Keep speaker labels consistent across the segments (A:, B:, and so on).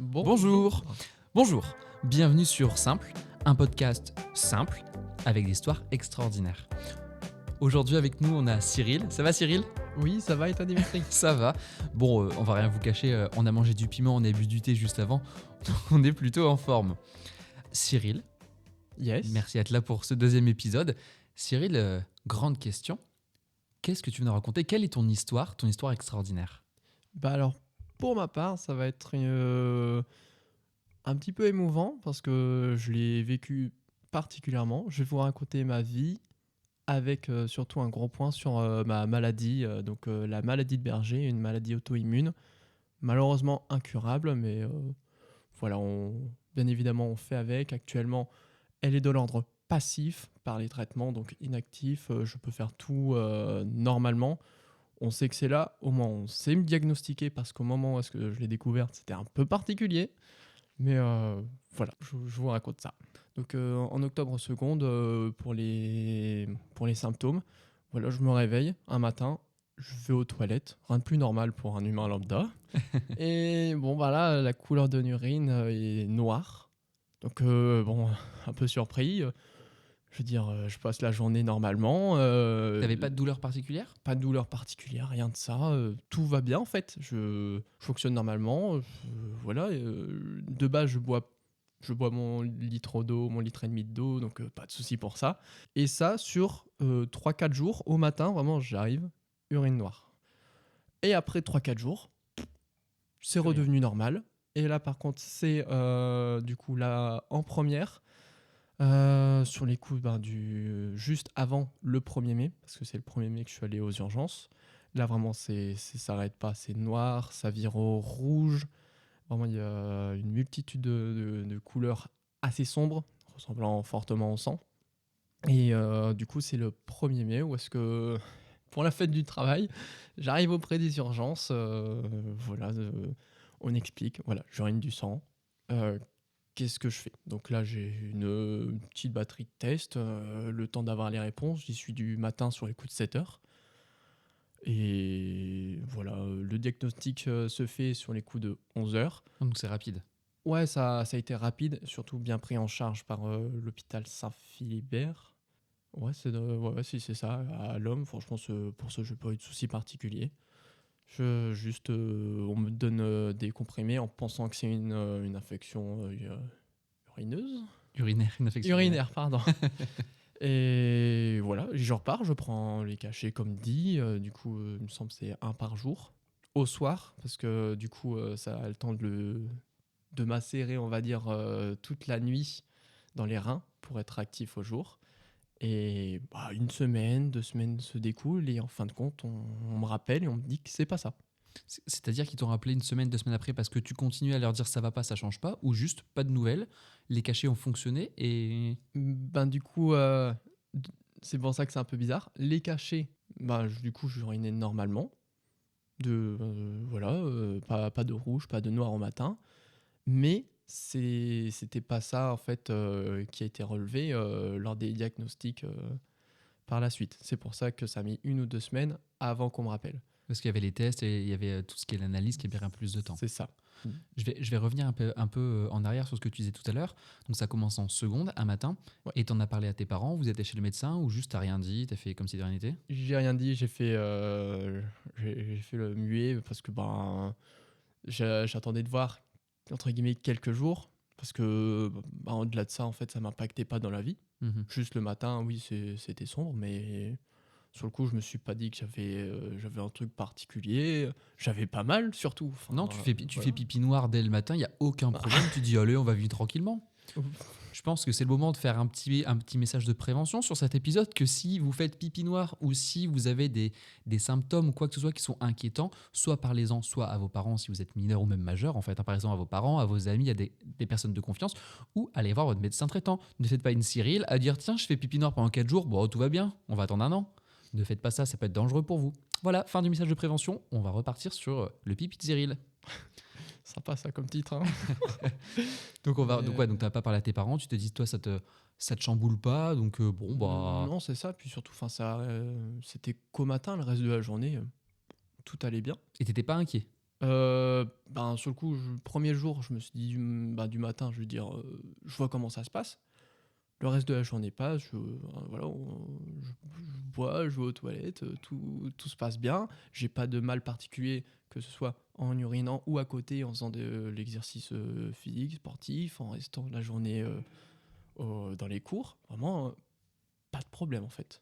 A: Bonjour. Bonjour, bienvenue sur Simple, un podcast simple avec des histoires extraordinaires. Aujourd'hui avec nous on a Cyril. Ça va Cyril ?
B: Oui, ça va et toi Dimitri?
A: Ça va. Bon, on va rien vous cacher, on a mangé du piment, on a bu du thé juste avant, on est plutôt en forme. Cyril,
B: Yes.
A: merci d'être là pour ce deuxième épisode. Cyril, grande question, qu'est-ce que tu veux nous raconter ? Quelle est ton histoire extraordinaire ?
B: Bah alors, pour ma part, ça va être un petit peu émouvant parce que je l'ai vécu particulièrement. Je vais vous raconter ma vie avec surtout un gros point sur ma maladie, la maladie de Berger, une maladie auto-immune, malheureusement incurable, mais voilà, bien évidemment on fait avec. Actuellement, elle est de l'ordre passif par les traitements, donc inactif. Je peux faire tout normalement. On sait que c'est là, au moins on sait me diagnostiquer parce qu'au moment où est-ce que je l'ai découverte, c'était un peu particulier. Mais voilà, je vous raconte ça. Donc en octobre seconde, pour les symptômes, voilà, je me réveille un matin, je vais aux toilettes, rien de plus normal pour un humain lambda. Et bon, voilà, la couleur de l'urine est noire. Donc bon, un peu surpris. Je veux dire, je passe la journée normalement.
A: T'avais pas de douleur particulière ?
B: Pas de douleur particulière, rien de ça. Tout va bien en fait. Je fonctionne normalement. Voilà. De base, je bois mon litre d'eau, mon litre et demi d'eau, donc pas de souci pour ça. Et ça sur 3-4 jours, au matin, vraiment, j'arrive, urine noire. Et après 3-4 jours, c'est
A: Plus rien.
B: redevenu normal. Et là, par contre, c'est du coup là en première. Sur les coups juste avant le 1er mai, parce que c'est le 1er mai que je suis allé aux urgences. Là, vraiment, ça n'arrête pas. C'est noir, ça vire au rouge. Vraiment, il y a une multitude de couleurs assez sombres, ressemblant fortement au sang. Et du coup, c'est le 1er mai où est-ce que, pour la fête du travail, j'arrive auprès des urgences. Voilà, on explique. Voilà, j'urine du sang. Qu'est-ce que je fais ? Donc là, j'ai une petite batterie de tests, le temps d'avoir les réponses. J'y suis du matin sur les coups de 7 heures. Et voilà, le diagnostic se fait sur les coups de 11 heures.
A: Donc c'est rapide.
B: Ouais, ça a été rapide, surtout bien pris en charge par l'hôpital Saint-Philibert. Ouais, si c'est ça, à l'homme. Franchement, pour ça, je n'ai pas eu de soucis particuliers. On me donne des comprimés en pensant que c'est une infection urineuse.
A: Urinaire, une infection
B: Urinaire, pardon. Et voilà, je repars, je prends les cachets comme dit. Du coup, il me semble que c'est 1 par jour. Au soir, parce que du coup, ça a le temps de macérer, on va dire, toute la nuit dans les reins pour être actif au jour. Et 1 semaine, 2 semaines se découlent et en fin de compte, on me rappelle et on me dit que c'est pas ça.
A: C'est-à-dire qu'ils t'ont rappelé 1 semaine, 2 semaines après parce que tu continues à leur dire ça va pas, ça change pas, ou juste pas de nouvelles, les cachets ont fonctionné et...
B: Du coup, c'est pour ça que c'est un peu bizarre. Les cachets, du coup, j'urinais normalement. Voilà, pas de rouge, pas de noir au matin. Mais c'était pas ça, en fait, qui a été relevé lors des diagnostics par la suite. C'est pour ça que ça a mis 1 ou 2 semaines avant qu'on me rappelle.
A: Parce qu'il y avait les tests et il y avait tout ce qui est l'analyse qui a pris un peu plus de temps.
B: C'est ça.
A: Je vais revenir un peu en arrière sur ce que tu disais tout à l'heure. Donc ça commence en seconde, un matin,
B: Ouais.
A: et t'en as parlé à tes parents, vous êtes chez le médecin ou juste t'as rien dit, t'as fait comme si de rien n'était ?
B: J'ai rien dit, j'ai fait le muet parce que j'attendais de voir, entre guillemets, quelques jours. Parce que au-delà de ça, en fait, ça m'impactait pas dans la vie.
A: Mhm.
B: Juste le matin, oui, c'était sombre, mais sur le coup, je me suis pas dit que j'avais un truc particulier. J'avais pas mal, surtout. Enfin,
A: Non, tu fais
B: voilà.
A: pipi noir dès le matin, il n'y a aucun problème, tu dis allez, on va vivre tranquillement. Je pense que c'est le moment de faire un petit message de prévention sur cet épisode, que si vous faites pipi noir ou si vous avez des symptômes ou quoi que ce soit qui sont inquiétants, soit parlez-en, soit à vos parents si vous êtes mineur ou même majeur, en fait, parlez-en à vos parents, à vos amis, à des personnes de confiance, ou allez voir votre médecin traitant. Ne faites pas une Cyril à dire tiens, je fais pipi noir pendant 4 jours, bon, tout va bien, on va attendre 1 an. Ne faites pas ça, ça peut être dangereux pour vous. Voilà, fin du message de prévention, on va repartir sur le pipi de Cyril.
B: Sympa ça comme titre. Hein.
A: Donc t'as pas parlé à tes parents, tu te dis toi ça te chamboule pas, donc
B: Non, c'est ça. Puis surtout, c'était qu'au matin, le reste de la journée, tout allait bien.
A: Et t'étais pas inquiet.
B: Sur le coup, premier jour, je me suis dit, du matin, je veux dire, je vois comment ça se passe. Le reste de la journée passe, voilà, je bois, je vais aux toilettes, tout se passe bien. J'ai pas de mal particulier, que ce soit en urinant ou à côté, en faisant de l'exercice physique, sportif, en restant la journée dans les cours. Vraiment, pas de problème en fait.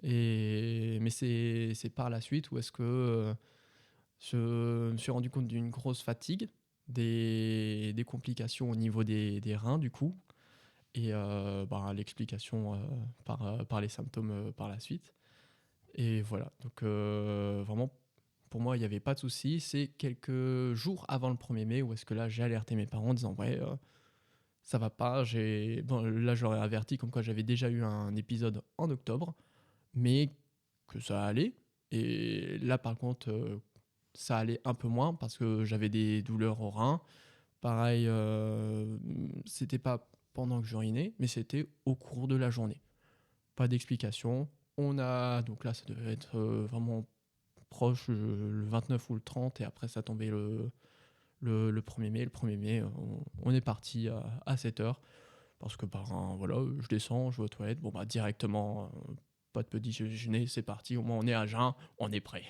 B: Mais c'est par la suite où est-ce que je me suis rendu compte d'une grosse fatigue, des complications au niveau des reins du coup, et l'explication par les symptômes par la suite. Et voilà, donc vraiment, pour moi, il n'y avait pas de souci. C'est quelques jours avant le 1er mai où est-ce que là, j'ai alerté mes parents en disant, ouais, ça va pas. Là, j'aurais averti comme quoi j'avais déjà eu un épisode en octobre, mais que ça allait. Et là, par contre, ça allait un peu moins parce que j'avais des douleurs au rein. Pareil, c'était pas pendant que j'urinais, mais c'était au cours de la journée. Pas d'explication. Donc là, ça devait être vraiment proche, le 29 ou le 30, et après, ça tombait le 1er mai. Le 1er mai, on est parti à 7h, parce que voilà, je descends, je vais aux toilettes, directement, pas de petit déjeuner, c'est parti, au moins on est à jeun, on est prêt.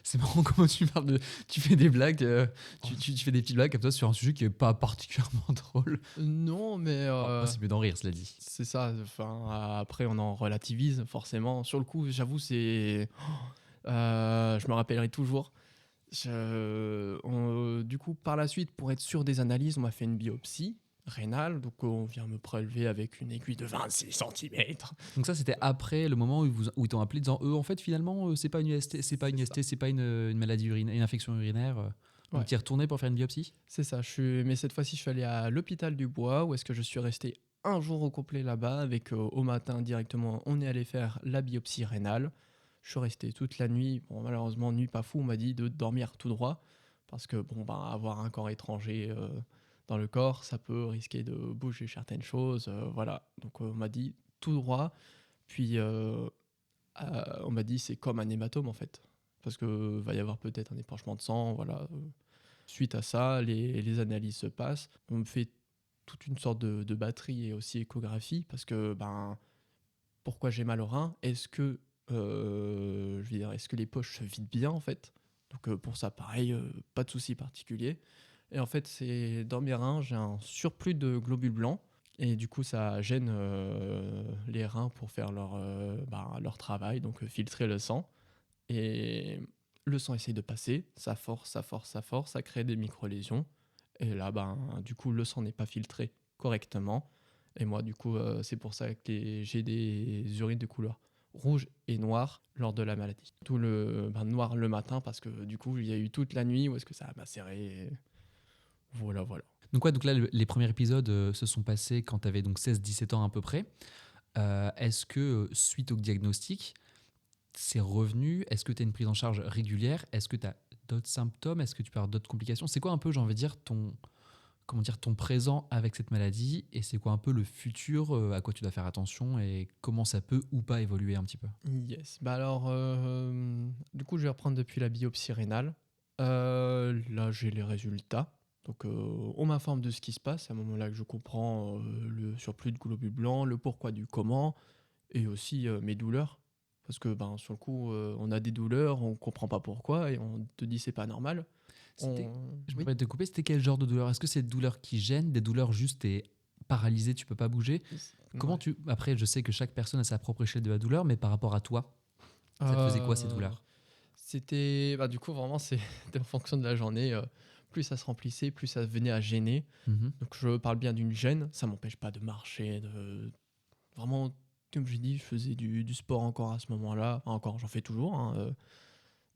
A: C'est marrant comment tu parles de. Tu fais des blagues, tu fais des petites blagues comme ça sur un sujet qui est pas particulièrement drôle.
B: Non, mais
A: Après, c'est mieux d'en rire, cela dit.
B: c'est ça. Enfin, après, on en relativise forcément. Sur le coup, j'avoue, je me rappellerai toujours. Du coup, par la suite, pour être sûr des analyses, on m'a fait une biopsie rénale. Donc, on vient me prélever avec une aiguille de 26 centimètres.
A: Donc ça, c'était après le moment où ils t'ont appelé disant, en fait, finalement, c'est pas une UST, c'est pas une maladie urinaire, une infection urinaire.
B: Ouais.
A: Donc tu es retourné pour faire une biopsie.
B: C'est ça. Mais cette fois-ci, je suis allé à l'hôpital du Bois, où est-ce que je suis resté un jour au complet là-bas, avec au matin directement, on est allé faire la biopsie rénale. Je suis resté toute la nuit. Bon, malheureusement, nuit pas fou, on m'a dit de dormir tout droit, parce que avoir un corps étranger dans le corps, ça peut risquer de bouger certaines choses. Voilà. Donc on m'a dit tout droit. Puis on m'a dit c'est comme un hématome en fait, parce que va y avoir peut-être un épanchement de sang. Voilà. Suite à ça, les analyses se passent. On me fait toute une sorte de batterie et aussi échographie, parce que pourquoi j'ai mal au rein? Est-ce que les poches se vident bien en fait? Donc pour ça, pareil, pas de souci particulier. Et en fait, c'est dans mes reins, j'ai un surplus de globules blancs. Et du coup, ça gêne les reins pour faire leur travail, donc filtrer le sang. Et le sang essaye de passer, ça force, ça force, ça force, ça crée des micro-lésions. Et là, du coup, le sang n'est pas filtré correctement. Et moi, du coup, c'est pour ça que j'ai des urines de couleur rouge et noir lors de la maladie. Tout le noir le matin, parce que du coup, il y a eu toute la nuit où est-ce que ça a macéré. Voilà, voilà.
A: Donc ouais, donc là, les premiers épisodes se sont passés quand tu avais donc 16-17 ans à peu près. Est-ce que, suite au diagnostic, c'est revenu? Est-ce que tu as une prise en charge régulière? Est-ce que tu as d'autres symptômes? Est-ce que tu peux avoir d'autres complications? C'est quoi un peu, j'ai envie de dire, ton présent avec cette maladie? Et c'est quoi un peu le futur, à quoi tu dois faire attention et comment ça peut ou pas évoluer un petit peu?
B: Yes. Du coup, je vais reprendre depuis la biopsie rénale. Là, j'ai les résultats. Donc, on m'informe de ce qui se passe. C'est à un moment-là que je comprends le surplus de globules blancs, le pourquoi du comment, et aussi mes douleurs. Parce que, sur le coup, on a des douleurs, on comprend pas pourquoi, et on te dit c'est pas normal.
A: C'était, je me
B: Oui.
A: permets de te couper, c'était quel genre de douleur? Est-ce que c'est des douleurs qui gênent, des douleurs juste t'es paralysé, tu peux pas bouger? Comment
B: Ouais.
A: tu... Après, je sais que chaque personne a sa propre échelle de la douleur, mais par rapport à toi, ça te faisait quoi ces douleurs?
B: C'était. Du coup, vraiment, c'était en fonction de la journée. Plus ça se remplissait, plus ça venait à gêner.
A: Mhm.
B: Donc, je parle bien d'une gêne. Ça m'empêche pas de marcher. Vraiment, comme je dis, je faisais du sport encore à ce moment-là. Enfin, encore, j'en fais toujours, hein.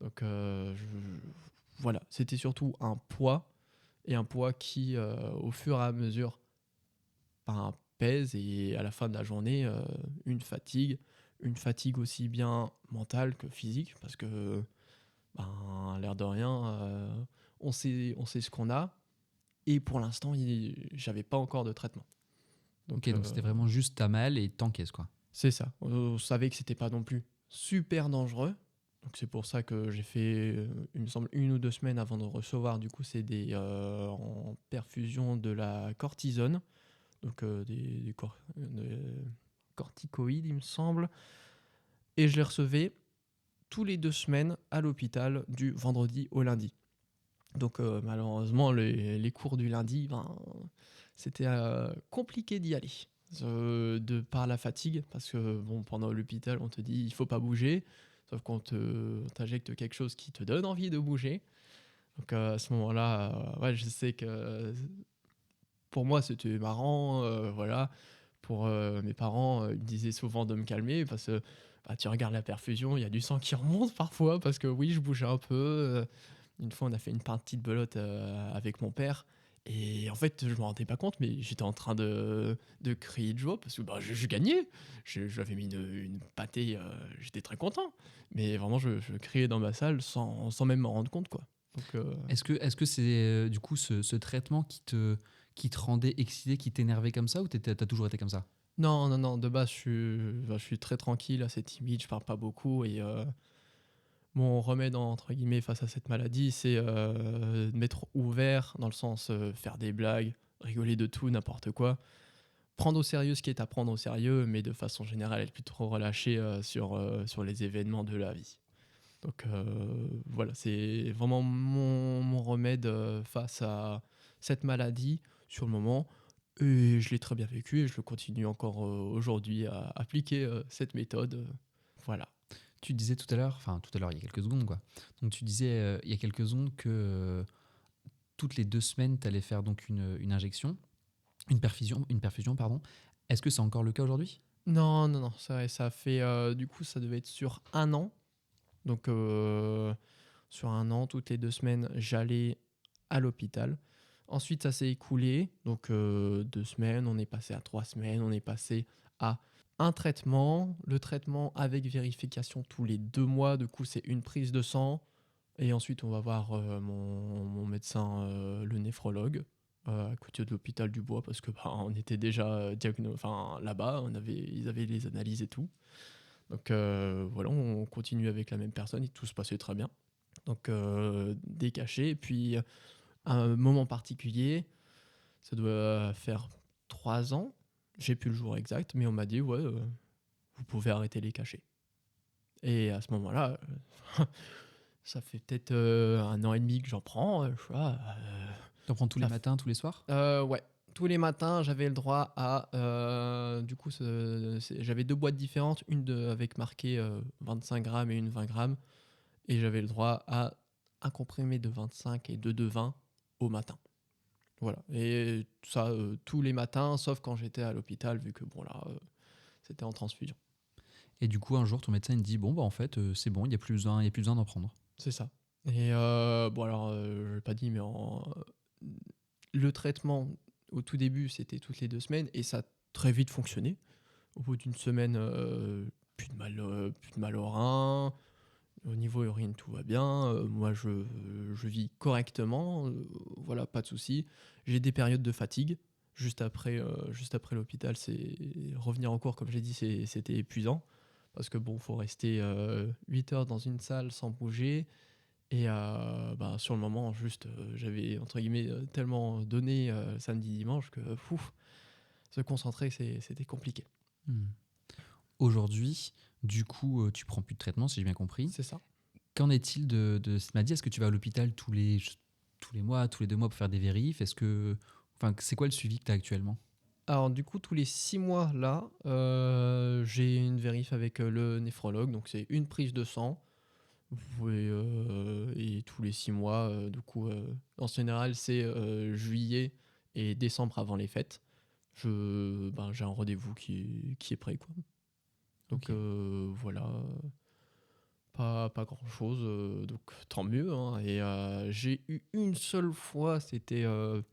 B: Donc, voilà. C'était surtout un poids. Et un poids qui, au fur et à mesure, pèse. Et à la fin de la journée, une fatigue. Une fatigue aussi bien mentale que physique. Parce que l'air de rien, on sait ce qu'on a. Et pour l'instant, j'avais pas encore de traitement.
A: Ok, donc c'était vraiment juste t'as mal et t'encaisses quoi.
B: C'est ça. On savait que c'était pas non plus super dangereux. Donc c'est pour ça que j'ai fait, il me semble, 1 ou 2 semaines avant de recevoir. Du coup, c'est en perfusion de la cortisone, donc des corticoïdes, il me semble. Et je les recevais tous les 2 semaines à l'hôpital du vendredi au lundi. Donc malheureusement, les cours du lundi, ben, c'était compliqué d'y aller. De par la fatigue, parce que bon, pendant l'hôpital, on te dit il faut pas bouger, sauf qu'on on t'injecte quelque chose qui te donne envie de bouger. Donc à ce moment-là, ouais, je sais que pour moi c'était marrant, voilà. Pour mes parents, ils me disaient souvent de me calmer parce que bah, tu regardes la perfusion, il y a du sang qui remonte parfois parce que oui, je bougeais un peu. Une fois, on a fait une partie de belote avec mon père. Et en fait, je me rendais pas compte, mais j'étais en train de crier de joie parce que bah, je gagnais. J'avais mis une pâtée, j'étais très content. Mais vraiment, je criais dans ma salle sans même m'en rendre compte, quoi. Donc,
A: Est-ce que c'est du coup ce traitement qui te rendait excité, qui t'énervait comme ça, ou t'as toujours été comme ça?
B: non, non, non, de base, je suis très tranquille, assez timide, je parle pas beaucoup. Et mon remède, entre guillemets, face à cette maladie, c'est de m'être ouvert, dans le sens faire des blagues, rigoler de tout, n'importe quoi. Prendre au sérieux ce qui est à prendre au sérieux, mais de façon générale, être plus trop relâché sur les événements de la vie. Donc voilà, c'est vraiment mon remède face à cette maladie sur le moment. Et je l'ai très bien vécu et je le continue encore aujourd'hui à appliquer cette méthode. Voilà.
A: Tu disais tout à l'heure, enfin tout à l'heure, il y a quelques secondes, quoi. Donc tu disais il y a quelques secondes que toutes les 2 semaines, tu allais faire donc une injection, une perfusion, pardon. Est-ce que c'est encore le cas aujourd'hui?
B: Non, non, non, ça fait, du coup, ça devait être sur 1 an. Donc, sur 1 an, toutes les 2 semaines, j'allais à l'hôpital. Ensuite, ça s'est écoulé. Donc, 2 semaines, on est passé à 3 semaines, on est passé à un traitement. Le traitement avec vérification tous les 2 mois, du coup, c'est une prise de sang. Et ensuite, on va voir mon médecin, le néphrologue, à côté de l'hôpital du Bois, parce que bah, on était déjà enfin, là-bas, ils avaient les analyses et tout. Donc voilà, on continue avec la même personne et tout se passait très bien. Donc décaché. Et puis à un moment particulier, ça doit faire 3 ans, j'ai plus le jour exact, mais on m'a dit ouais, vous pouvez arrêter les cachets. Et à ce moment-là, ça fait peut-être 1 an et demi que j'en prends. Je sais pas,
A: T'en prends tous les
B: ça f-
A: matins, tous les soirs?
B: ouais. Tous les matins, j'avais le droit à. Du coup, j'avais 2 boîtes différentes, avec marqué 25 grammes et une 20 grammes. Et j'avais le droit à un comprimé de 25 et deux de 20 au matin. Voilà. Et ça, tous les matins, sauf quand j'étais à l'hôpital, vu que bon, là, c'était en transfusion.
A: Et du coup, un jour, ton médecin il te dit bon, bah en fait, c'est bon, il y a plus besoin d'en prendre.
B: C'est ça. Et bon, alors, je l'ai pas dit, mais le traitement, au tout début, c'était toutes les 2 semaines et ça a très vite fonctionné. Au bout d'une semaine, plus de mal au rein. Au niveau urine, tout va bien. Moi, je vis correctement. Voilà, pas de souci. J'ai des périodes de fatigue. Juste après l'hôpital, c'est revenir en cours, comme j'ai dit, c'était épuisant. Parce que bon, faut rester 8 heures dans une salle sans bouger. Et bah, sur le moment, juste, j'avais, entre guillemets, tellement donné samedi, dimanche que se concentrer, c'était compliqué.
A: Hmm. Aujourd'hui, du coup, tu prends plus de traitement, si j'ai bien compris.
B: C'est ça.
A: Qu'en est-il de cette maladie? Est-ce que tu vas à l'hôpital tous les mois, tous les 2 mois pour faire des vérifs? Enfin, c'est quoi le suivi que tu as actuellement?
B: Alors du coup, tous les 6 mois, là, j'ai une vérif avec le néphrologue. Donc c'est une prise de sang. Et tous les 6 mois, du coup, en général, c'est juillet et décembre avant les fêtes. J'ai un rendez-vous qui est prêt, quoi. Donc
A: Ok.
B: voilà, pas grand-chose. Donc tant mieux, hein. Et j'ai eu une seule fois, c'était un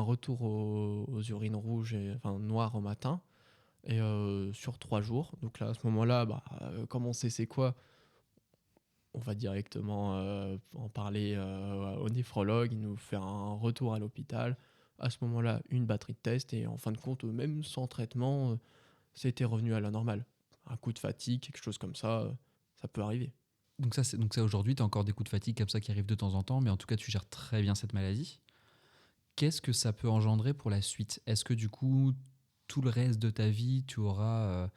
B: retour aux urines rouges et enfin noires au matin et sur 3 jours. Donc là, à ce moment-là, bah, comme on sait c'est quoi, on va directement en parler au néphrologue. Il nous fait un retour à l'hôpital. À ce moment-là, une batterie de tests et en fin de compte, même sans traitement, c'était revenu à la normale. Un coup de fatigue, quelque chose comme ça. ça peut arriver.
A: Donc ça aujourd'hui, tu as encore des coups de fatigue comme ça qui arrivent de temps en temps, mais en tout cas, tu gères très bien cette maladie. Qu'est-ce que ça peut engendrer pour la suite? Est-ce que du coup, tout le reste de ta vie, tu auras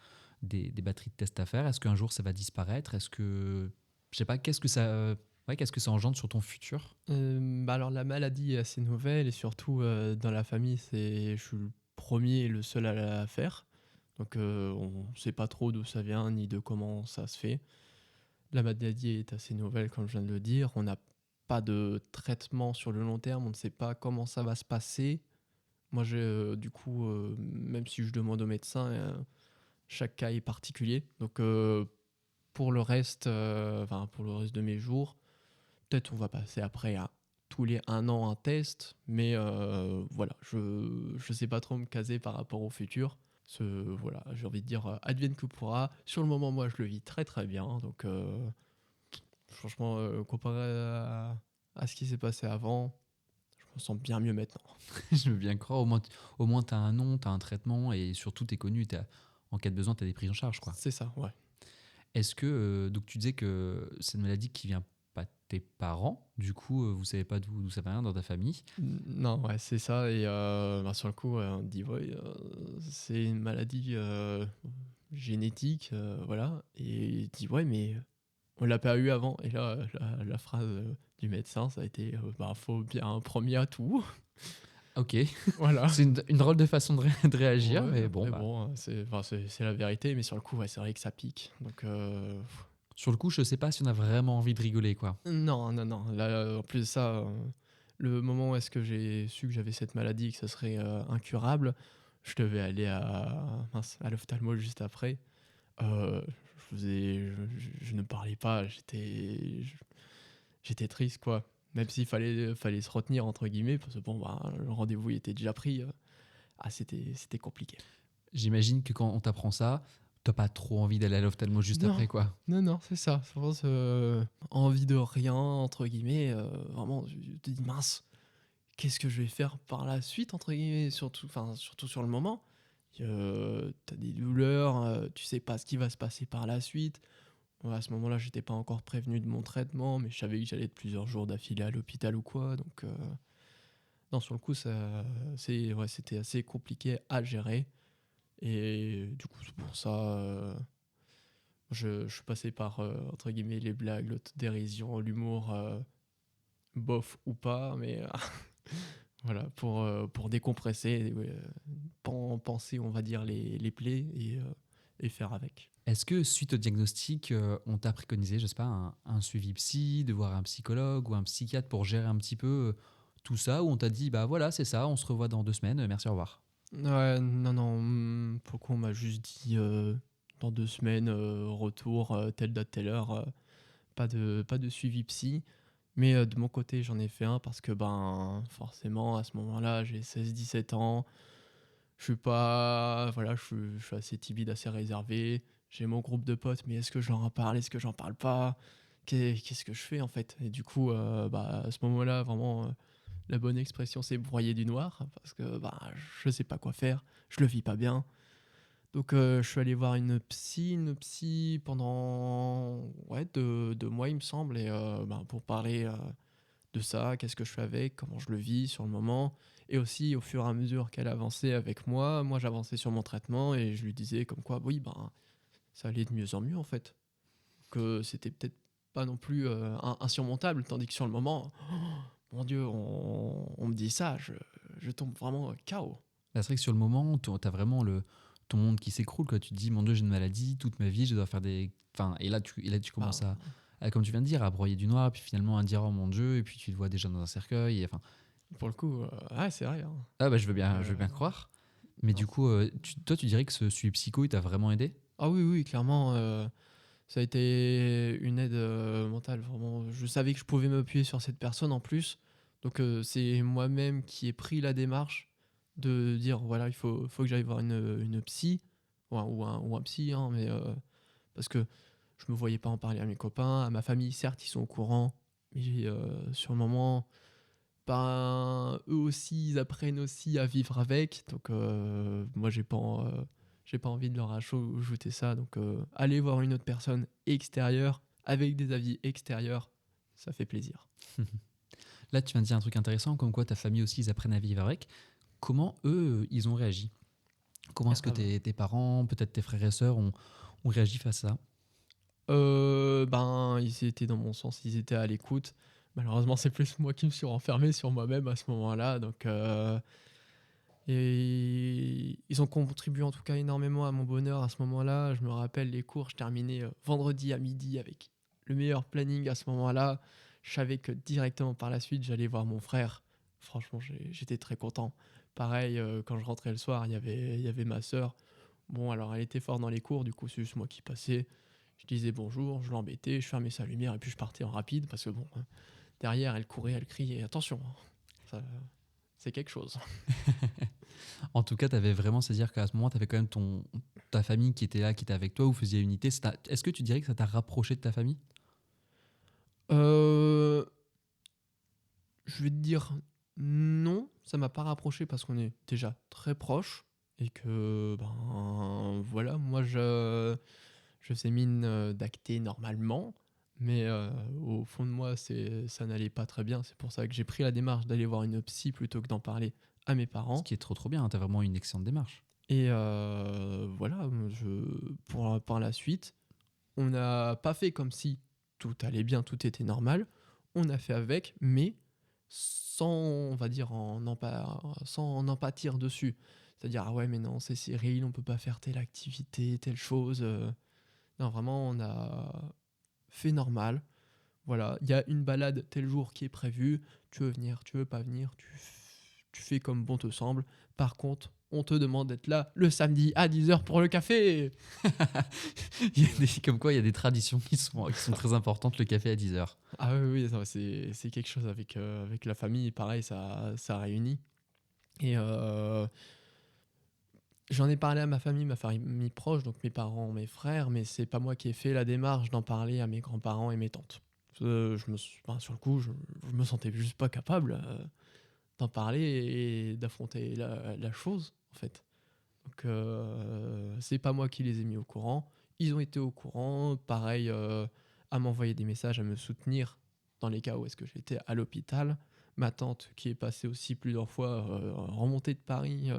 A: des batteries de tests à faire? Est-ce qu'un jour, ça va disparaître? Est-ce que, je sais pas, qu'est-ce que ça engendre sur ton futur?
B: Alors la maladie est assez nouvelle et surtout dans la famille, je suis le premier et le seul à la faire. Donc on ne sait pas trop d'où ça vient ni de comment ça se fait. La maladie est assez nouvelle, comme je viens de le dire. On n'a pas de traitement sur le long terme. On ne sait pas comment ça va se passer. Moi, du coup, même si je demande au médecin, chaque cas est particulier. Donc, pour le reste de mes jours, peut-être on va passer après à tous les 1 an un test. Mais voilà, je ne sais pas trop me caser par rapport au futur. Voilà, j'ai envie de dire advienne que pourra. Sur le moment, moi, je le vis très très bien. Donc, franchement, comparé à ce qui s'est passé avant, je me sens bien mieux maintenant.
A: Je veux bien croire, au moins tu as un nom, tu as un traitement et surtout tu es connu, en cas de besoin, tu as des prises en charge, quoi.
B: C'est ça, ouais.
A: Est-ce que, donc tu disais que c'est une maladie qui vient pas de tes parents, du coup, vous savez pas d'où ça vient dans ta famille.
B: Non, ouais, c'est ça. Et sur le coup, on dit, ouais, c'est une maladie génétique, voilà. Et il dit, ouais, mais on l'a pas eu avant. Et là, la phrase du médecin, ça a été, faut bien un premier atout.
A: Ok,
B: Voilà.
A: c'est une drôle de façon de réagir,
B: Ouais,
A: mais bon,
B: mais
A: bah,
B: bon, c'est la vérité. Mais sur le coup, ouais, c'est vrai que ça pique. Donc,
A: sur le coup, je sais pas si on a vraiment envie de rigoler, quoi.
B: non, non, non. Là, en plus de ça, le moment où est-ce que j'ai su que j'avais cette maladie et que ça serait incurable, je devais aller à l'ophtalmo juste après. Euh, je ne parlais pas, j'étais triste, quoi. Même s'il fallait se retenir, entre guillemets, parce que bon, bah, le rendez-vous il était déjà pris. C'était compliqué.
A: J'imagine que quand on t'apprend ça, t'as pas trop envie d'aller à l'ophtalmo juste
B: Non,
A: après, quoi.
B: non, non, c'est ça. Je pense envie de rien, entre guillemets. Vraiment, je te dis, mince, qu'est-ce que je vais faire par la suite, entre guillemets, surtout sur le moment. T'as des douleurs, tu sais pas ce qui va se passer par la suite. Ouais, à ce moment-là, j'étais pas encore prévenu de mon traitement, mais je savais que j'allais être plusieurs jours d'affilée à l'hôpital ou quoi. Donc, non, sur le coup, ouais, c'était assez compliqué à gérer. Et du coup, c'est pour ça, je suis passé par, entre guillemets, les blagues, l'autodérision, l'humour, bof ou pas, mais voilà, pour décompresser, ouais, penser, on va dire, les plaies et faire avec.
A: Est-ce que suite au diagnostic, on t'a préconisé, je sais pas, un suivi psy, de voir un psychologue ou un psychiatre pour gérer un petit peu tout ça, ou on t'a dit, bah voilà, c'est ça, on se revoit dans 2 semaines, merci, au revoir.
B: Ouais, non, non, pour le coup, on m'a juste dit dans 2 semaines, retour, telle date, telle heure, pas de suivi psy. Mais de mon côté, j'en ai fait un parce que, ben, forcément, à ce moment-là, j'ai 16 17 ans. Je suis pas. Voilà, je suis assez timide, assez réservé. J'ai mon groupe de potes, mais est-ce que je leur en parle? Est-ce que j'en parle pas? Qu'est-ce que je fais en fait? Et du coup, bah, à ce moment-là, vraiment, la bonne expression, c'est broyer du noir parce que bah, je sais pas quoi faire, je le vis pas bien. Donc, je suis allé voir une psy pendant ouais, 2 mois, il me semble, et ben, pour parler de ça, qu'est-ce que je fais avec, comment je le vis sur le moment. Et aussi, au fur et à mesure qu'elle avançait avec moi j'avançais sur mon traitement et je lui disais comme quoi, oui, ben, ça allait de mieux en mieux en fait. Que c'était peut-être pas non plus insurmontable, tandis que sur le moment, oh, mon Dieu, on me dit ça, je tombe vraiment KO.
A: Là, c'est vrai que sur le moment, t'as vraiment ton monde qui s'écroule, quoi. Tu te dis, mon Dieu, j'ai une maladie, toute ma vie, je dois faire des. Enfin, et là, tu
B: Bah,
A: commences comme tu viens de dire, à broyer du noir, et puis finalement à dire, oh mon Dieu, et puis tu te vois déjà dans un cercueil. Enfin,
B: pour le coup, ouais, c'est vrai. Hein.
A: ah bah, je veux bien croire. Mais
B: Non.
A: du coup, toi, tu dirais que ce suivi psycho, il t'a vraiment aidé?
B: Ah oui, oui, clairement, ça a été une aide mentale. Vraiment, je savais que je pouvais m'appuyer sur cette personne en plus. Donc, c'est moi-même qui ai pris la démarche de dire voilà, il faut que j'aille voir une psy ou un psy, hein, mais parce que je me voyais pas en parler à mes copains, à ma famille. Certes, ils sont au courant, mais sur le moment, ben, eux aussi, ils apprennent aussi à vivre avec. Donc, moi, j'ai pas envie de leur ajouter ça. Donc, aller voir une autre personne extérieure avec des avis extérieurs, ça fait plaisir.
A: Là, tu viens de dire un truc intéressant, comme quoi ta famille aussi, ils apprennent à vivre avec. Comment eux, ils ont réagi? Comment est-ce que
B: Ah bah.
A: tes parents, peut-être tes frères et sœurs, ont réagi face à ça?
B: Ben, ils étaient dans mon sens, ils étaient à l'écoute. Malheureusement, c'est plus moi qui me suis renfermé sur moi-même à ce moment-là. Donc, et ils ont contribué en tout cas énormément à mon bonheur à ce moment-là. Je me rappelle les cours, je terminais vendredi à midi avec le meilleur planning à ce moment-là. Je savais que directement par la suite, j'allais voir mon frère. Franchement, j'étais très content. Pareil, quand je rentrais le soir, il y avait ma sœur. Bon, alors elle était forte dans les cours, du coup, c'est juste moi qui passais. Je disais bonjour, je l'embêtais, je fermais sa lumière et puis je partais en rapide parce que bon, derrière, elle courait, elle criait. Attention, hein, ça, c'est quelque chose.
A: En tout cas, tu avais vraiment, c'est-à-dire qu'à ce moment, tu avais quand même ta famille qui était là, qui était avec toi, vous faisiez unité. Est-ce que tu dirais que ça t'a rapproché de ta famille?
B: Euh, je vais te dire non, ça m'a pas rapproché parce qu'on est déjà très proches et que, ben voilà, moi je faisais mine d'acter normalement, mais au fond de moi, ça n'allait pas très bien. C'est pour ça que j'ai pris la démarche d'aller voir une psy plutôt que d'en parler à mes
A: Ce
B: parents.
A: qui est trop bien, tu as vraiment une excellente démarche.
B: Et voilà, par la suite, on n'a pas fait comme si tout allait bien, tout était normal. On a fait avec, mais sans, on va dire, sans en pâtir dessus. C'est-à-dire, ah ouais, mais non, c'est Cyril, on peut pas faire telle activité, telle chose. Non, vraiment, on a fait normal. Voilà, il y a une balade tel jour qui est prévue. Tu veux venir, tu veux pas venir, tu fais comme bon te semble. Par contre, on te demande d'être là le samedi à 10h pour le café.
A: Comme quoi, il y a des traditions qui sont très importantes, le café à 10 heures.
B: Ah oui, oui, ça, c'est quelque chose avec la famille. Pareil, ça réunit. Et j'en ai parlé à ma famille proche, donc mes parents, mes frères, mais c'est pas moi qui ai fait la démarche d'en parler à mes grands-parents et mes tantes. Sur le coup, je me sentais juste pas capable d'en parler et d'affronter la chose, en fait. Donc, c'est pas moi qui les ai mis au courant. Ils ont été au courant, pareil, à m'envoyer des messages, à me soutenir dans les cas où est-ce que j'étais à l'hôpital. Ma tante, qui est passée aussi plusieurs fois, remontée de Paris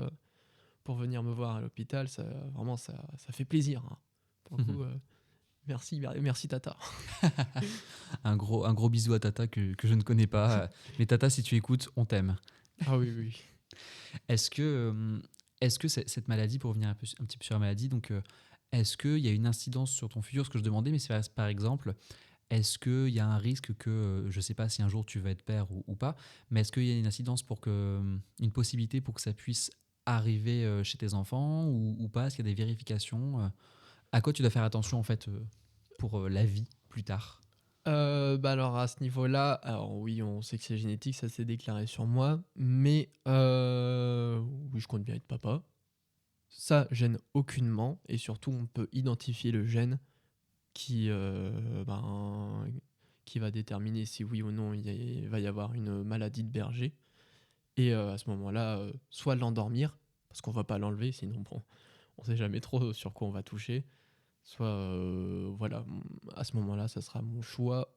B: pour venir me voir à l'hôpital, vraiment, ça fait plaisir, hein. Pour le coup, merci Tata.
A: Un gros bisou à Tata que je ne connais pas. Mais Tata, si tu écoutes, on t'aime.
B: Ah oui, oui.
A: Est-ce que, cette maladie, pour revenir un petit peu sur la maladie, donc, est-ce qu'il y a une incidence sur ton futur? Ce que je demandais, mais c'est par exemple, est-ce qu'il y a un risque que, je ne sais pas si un jour tu vas être père ou pas, mais est-ce qu'il y a une incidence une possibilité pour que ça puisse arriver chez tes enfants ou pas? Est-ce qu'il y a des vérifications? À quoi tu dois faire attention en fait pour la vie plus tard?
B: Bah alors à ce niveau-là, alors oui, on sait que c'est génétique, ça s'est déclaré sur moi, mais oui, je compte bien être papa. Ça gêne aucunement, et surtout on peut identifier le gène qui, qui va déterminer si oui ou non il va y avoir une maladie de Berger. Et à ce moment-là, soit l'endormir, parce qu'on va pas l'enlever, sinon bon, on sait jamais trop sur quoi on va toucher. Soit, voilà, à ce moment-là, ça sera mon choix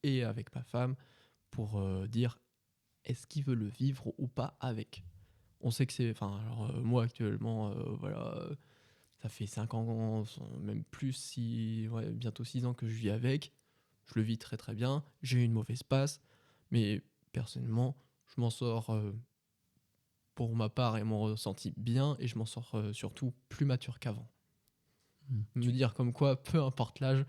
B: et avec ma femme pour dire est-ce qu'il veut le vivre ou pas avec. On sait que c'est. Enfin, alors moi actuellement, voilà, ça fait 5 ans, même plus, ouais, bientôt 6 ans que je vis avec. Je le vis très très bien. J'ai eu une mauvaise passe, mais personnellement, je m'en sors pour ma part et mon ressenti bien, et je m'en sors surtout plus mature qu'avant. Me dire comme quoi, peu importe l'âge,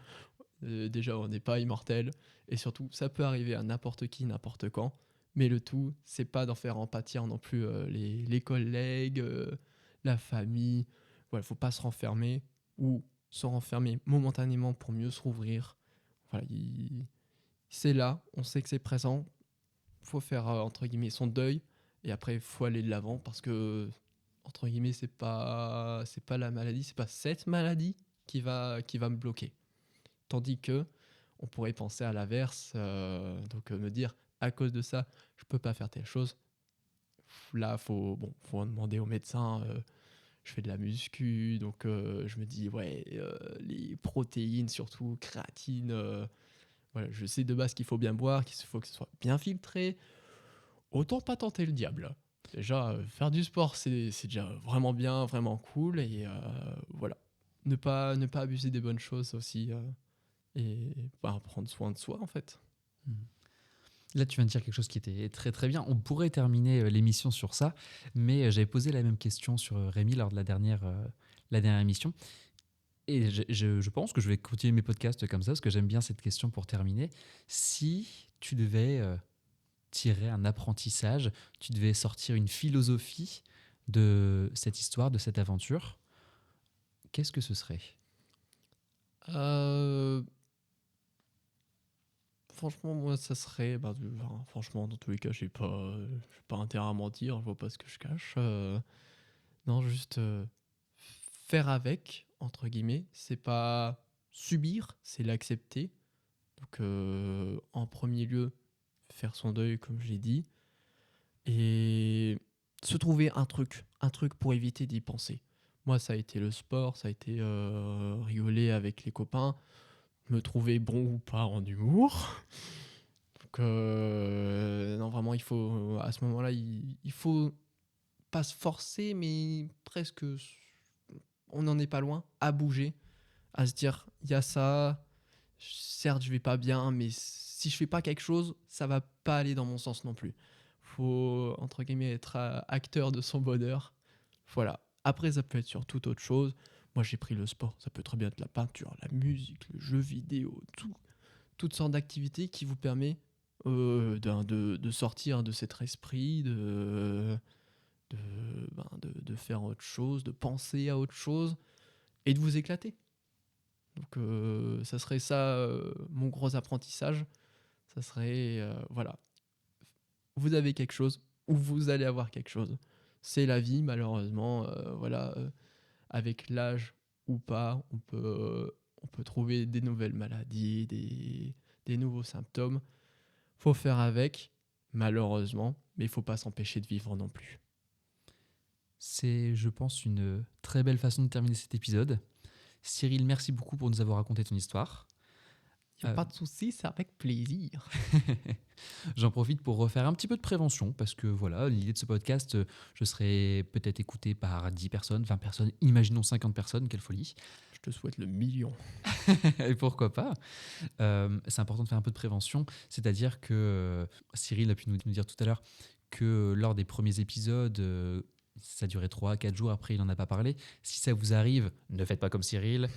B: déjà on n'est pas immortel, et surtout ça peut arriver à n'importe qui, n'importe quand, mais le tout, c'est pas d'en faire en pâtir non plus les collègues, la famille. Voilà, faut pas se renfermer, ou se renfermer momentanément pour mieux se rouvrir. Voilà, c'est là, on sait que c'est présent, faut faire entre guillemets son deuil, et après faut aller de l'avant parce que entre guillemets c'est pas la maladie, c'est pas cette maladie qui va me bloquer. Tandis que on pourrait penser à l'inverse, donc me dire à cause de ça je peux pas faire telle chose. Là faut en demander au médecin, je fais de la muscu, donc je me dis, ouais, les protéines, surtout créatine, voilà, je sais de base qu'il faut bien boire, qu'il faut que ce soit bien filtré. Autant pas tenter le diable. Déjà, faire du sport, c'est déjà vraiment bien, vraiment cool. Et voilà. Ne pas abuser des bonnes choses aussi. Et bah, prendre soin de soi, en fait.
A: Mhm. Là, tu viens de dire quelque chose qui était très très bien. On pourrait terminer l'émission sur ça, mais j'avais posé la même question sur Rémi lors de la dernière émission. Et je pense que je vais continuer mes podcasts comme ça, parce que j'aime bien cette question pour terminer. Si tu devais tirer un apprentissage, tu devais sortir une philosophie de cette histoire, de cette aventure, qu'est-ce que ce serait?
B: Euh, Franchement, moi, ça serait. Enfin, franchement, dans tous les cas, j'ai pas intérêt à mentir, je vois pas ce que je cache. Non, juste faire avec, entre guillemets. C'est pas subir, c'est l'accepter. Donc, en premier lieu, faire son deuil, comme je l'ai dit, et se trouver un truc pour éviter d'y penser. Moi, ça a été le sport, ça a été rigoler avec les copains, me trouver bon ou pas en humour. Donc, non, vraiment, il faut, à ce moment-là, il faut pas se forcer, mais presque, on n'en est pas loin, à bouger, à se dire, il y a ça, certes, je vais pas bien, mais si je fais pas quelque chose, ça va pas aller dans mon sens non plus. Faut, entre guillemets, être acteur de son bonheur. Voilà. Après, ça peut être sur toute autre chose. Moi, j'ai pris le sport. Ça peut très bien être la peinture, la musique, le jeu vidéo, toutes sortes d'activités qui vous permettent de sortir de cet esprit, de faire autre chose, de penser à autre chose et de vous éclater. Donc ça serait ça mon gros apprentissage. Ça serait, voilà, vous avez quelque chose ou vous allez avoir quelque chose. C'est la vie, malheureusement. Voilà, avec l'âge ou pas, on peut trouver des nouvelles maladies, des nouveaux symptômes. Faut faire avec, malheureusement, mais il faut pas s'empêcher de vivre non plus.
A: C'est, je pense, une très belle façon de terminer cet épisode. Cyril, merci beaucoup pour nous avoir raconté ton histoire.
B: Y a pas de souci, c'est avec plaisir.
A: J'en profite pour refaire un petit peu de prévention parce que voilà, l'idée de ce podcast, je serai peut-être écouté par 10 personnes, 20 personnes, imaginons 50 personnes, quelle folie.
B: Je te souhaite le million.
A: Et pourquoi pas. C'est important de faire un peu de prévention, c'est-à-dire que Cyril a pu nous dire tout à l'heure que lors des premiers épisodes, ça durait 3-4 jours, après il n'en a pas parlé. Si ça vous arrive, ne faites pas comme Cyril.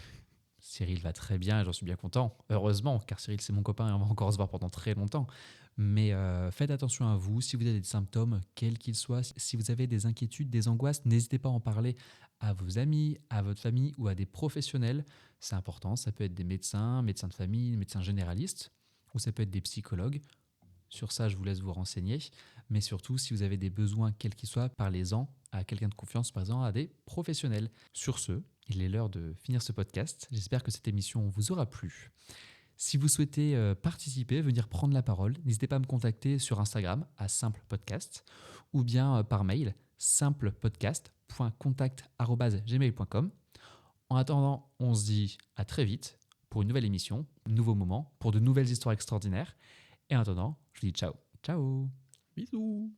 A: Cyril va très bien et j'en suis bien content. Heureusement, car Cyril, c'est mon copain et on va encore se voir pendant très longtemps. Mais faites attention à vous. Si vous avez des symptômes, quels qu'ils soient, si vous avez des inquiétudes, des angoisses, n'hésitez pas à en parler à vos amis, à votre famille ou à des professionnels. C'est important. Ça peut être des médecins, médecins de famille, médecins généralistes, ou ça peut être des psychologues. Sur ça, je vous laisse vous renseigner. Mais surtout, si vous avez des besoins, quels qu'ils soient, parlez-en à quelqu'un de confiance, par exemple à des professionnels. Sur ce, il est l'heure de finir ce podcast. J'espère que cette émission vous aura plu. Si vous souhaitez participer, venir prendre la parole, n'hésitez pas à me contacter sur Instagram à Simple Podcast ou bien par mail simplepodcast.contact@gmail.com. En attendant, on se dit à très vite pour une nouvelle émission, nouveau moment, pour de nouvelles histoires extraordinaires. Et en attendant, je vous dis ciao. Ciao.
B: Bisous.